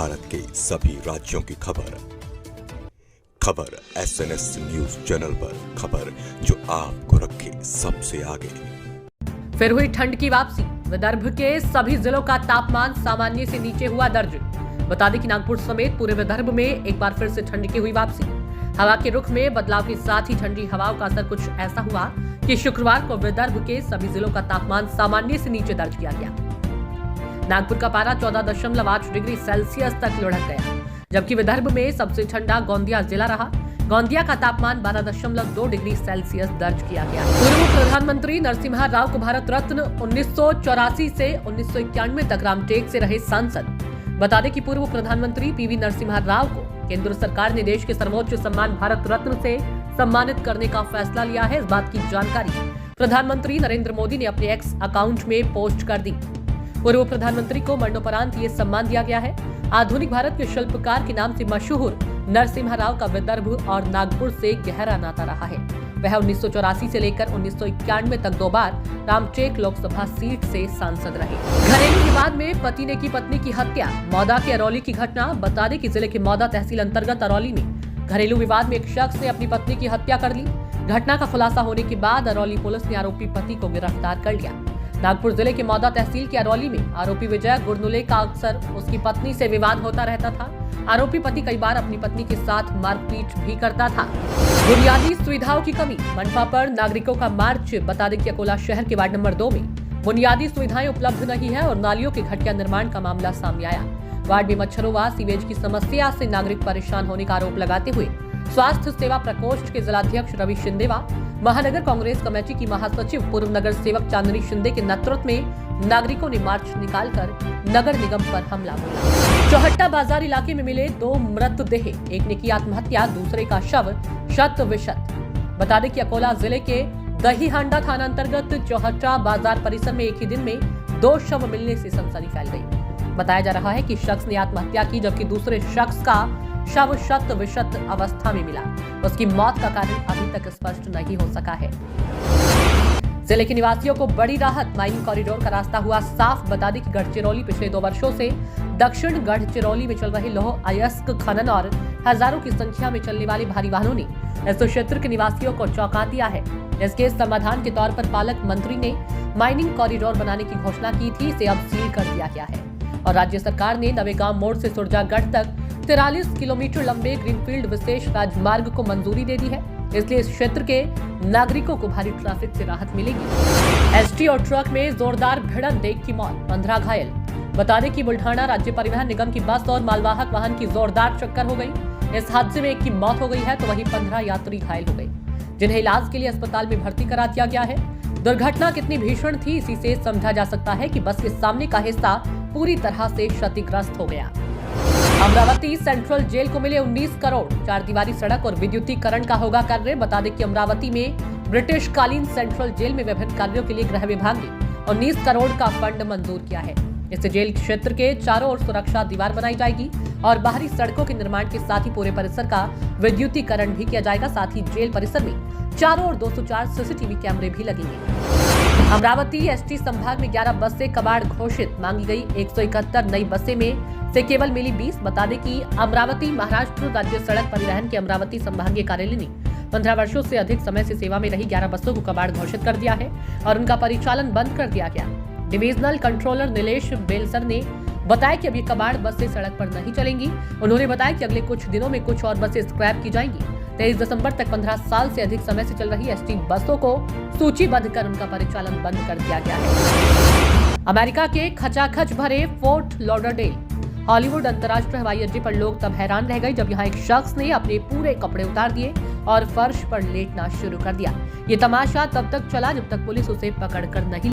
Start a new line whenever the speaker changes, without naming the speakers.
भारत के सभी राज्यों की खबर SNS न्यूज चैनल पर, खबर जो आपको रखे सबसे आगे।
फिर हुई ठंड की वापसी। विदर्भ के सभी जिलों का तापमान सामान्य से नीचे हुआ दर्ज। बता दें कि नागपुर समेत पूरे विदर्भ में एक बार फिर से ठंड की हुई वापसी। हवा के रुख में बदलाव के साथ ही ठंडी हवाओं का असर कुछ ऐसा हुआ कि शुक्रवार को विदर्भ के सभी जिलों का तापमान सामान्य से नीचे दर्ज किया गया। नागपुर का पारा 14.8 डिग्री सेल्सियस तक लुढ़क गया, जबकि विदर्भ में सबसे ठंडा गोंदिया जिला रहा। गोंदिया का तापमान 12.2 डिग्री सेल्सियस दर्ज किया गया। पूर्व प्रधानमंत्री नरसिम्हा राव को भारत रत्न 1984 से 1991 तक रामटेक से रहे सांसद। बता दें कि पूर्व प्रधानमंत्री PV नरसिम्हा राव को केंद्र सरकार ने देश के सर्वोच्च सम्मान भारत रत्न से सम्मानित करने का फैसला लिया है। इस बात की जानकारी प्रधानमंत्री नरेंद्र मोदी ने अपने एक्स अकाउंट में पोस्ट कर दी। पूर्व प्रधानमंत्री को मरणोपरांत ये सम्मान दिया गया है। आधुनिक भारत के शिल्पकार के नाम से मशहूर नरसिम्हा राव का विदर्भ और नागपुर से गहरा नाता रहा है। वह 1984 से लेकर 1991 तक 2 बार रामटेक लोकसभा सीट से सांसद रहे। घरेलू विवाद में पति ने की पत्नी की हत्या। मौदा के अरौली की घटना। बता दें कि जिले के मौदा तहसील अंतर्गत अरौली में घरेलू विवाद में एक शख्स ने अपनी पत्नी की हत्या कर ली। घटना का खुलासा होने के बाद अरौली पुलिस ने आरोपी पति को गिरफ्तार कर लिया। नागपुर जिले के मौदा तहसील के अरौली में आरोपी विजय गुरनुले का अक्सर उसकी पत्नी से विवाद होता रहता था। आरोपी पति कई बार अपनी पत्नी के साथ मारपीट भी करता था। बुनियादी सुविधाओं की कमी। मनपा पर नागरिकों का मार्च। बता दें कि अकोला शहर के वार्ड नंबर 2 में बुनियादी सुविधाएं उपलब्ध नहीं है और नालियों के घटिया निर्माण का मामला सामने आया। वार्ड में मच्छरों व सीवेज की समस्या से नागरिक परेशान होने का आरोप लगाते हुए स्वास्थ्य सेवा प्रकोष्ठ के जिलाध्यक्ष रवि शिंदे व महानगर कांग्रेस कमेटी की महासचिव पूर्व नगर सेवक चांदनी शिंदे के नेतृत्व में नागरिकों ने मार्च निकालकर नगर निगम पर हमला बोला। चौहट्टा बाजार इलाके में मिले 2 मृतदेह। एक ने की आत्महत्या, दूसरे का शव शत विशत। बता दें कि अकोला जिले के दहीहांडा थाना अंतर्गत चौहट्टा बाजार परिसर में एक ही दिन में 2 शव मिलने से सनसनी फैल गई। बताया जा रहा है कि शख्स ने आत्महत्या की, जबकि दूसरे शख्स का शव शत विशत अवस्था में मिला। उसकी मौत का कारण अभी तक स्पष्ट नहीं हो सका है। जिले के निवासियों को बड़ी राहत। माइनिंग कॉरिडोर का रास्ता हुआ साफ। बता दें कि गढ़चिरौली पिछले 2 वर्षों से दक्षिण गढ़चिरौली में चल रहे लौह अयस्क खनन और हजारों की संख्या में चलने वाले भारी वाहनों ने इस क्षेत्र के निवासियों को चौंका दिया है। इसके समाधान के तौर पर पालक मंत्री ने माइनिंग कॉरिडोर बनाने की घोषणा की थी। इसे अब सील कर दिया गया है और राज्य सरकार ने नवेगांव मोड़ से सुरजागढ़ तक 43 किलोमीटर लंबे ग्रीनफील्ड विशेष राजमार्ग को मंजूरी दे दी है। इसलिए इस क्षेत्र के नागरिकों को भारी ट्रैफिक से राहत मिलेगी। एसटी और ट्रक में जोरदार भिड़ंत, एक की मौत, 15 घायल। बता दें कि बुल्ढाना राज्य परिवहन निगम की बस और मालवाहक वाहन की जोरदार टक्कर हो गई। इस हादसे में एक की मौत हो गई है तो वहीं 15 यात्री घायल हो गए, जिन्हें इलाज के लिए अस्पताल में भर्ती करा दिया गया है। दुर्घटना कितनी भीषण थी, इसी से समझा जा सकता है कि बस के सामने का हिस्सा पूरी तरह से क्षतिग्रस्त हो गया। अमरावती सेंट्रल जेल को मिले 19 करोड़। 4 दीवारी सड़क और विद्युतीकरण का होगा कार्य। बता दें कि अमरावती में ब्रिटिश कालीन सेंट्रल जेल में विभिन्न कार्यों के लिए गृह विभाग ने 19 करोड़ का फंड मंजूर किया है। इससे जेल क्षेत्र के चारों ओर सुरक्षा दीवार बनाई जाएगी और बाहरी सड़कों के निर्माण के साथ ही पूरे परिसर का विद्युतीकरण भी किया जाएगा। साथ ही जेल परिसर में चारों ओर 204 CCTV कैमरे भी लगेंगे। अमरावती एसटी संभाग में 11 बसें कबाड़ घोषित। मांगी गई 171 नई बसें में से केवल मिली 20। बता दें कि अमरावती महाराष्ट्र राज्य सड़क परिवहन के अमरावती संभागीय कार्यालय ने 15 वर्षों से अधिक समय से सेवा में रही 11 बसों को कबाड़ घोषित कर दिया है और उनका परिचालन बंद कर दिया गया। डिविजनल कंट्रोलर नीलेश बेलसर ने बताया कि अब ये कबाड़ बसें सड़क पर नहीं चलेंगी। उन्होंने बताया कि अगले कुछ दिनों में कुछ और बसें स्क्रैप की जाएंगी। 23 दिसंबर तक 15 साल से अधिक समय से चल रही एसटी बसों को सूचीबद्ध कर उनका परिचालन बंद कर दिया गया है। अमेरिका के खचाखच भरे फोर्ट लॉडरडेल हॉलीवुड अंतर्राष्ट्रीय हवाई अड्डे पर लोग तब हैरान रह गए जब यहाँ एक शख्स ने अपने पूरे कपड़े उतार दिए और फर्श पर लेटना शुरू कर दिया। ये तमाशा तब तक चला जब तक पुलिस उसे पकड़ कर नहीं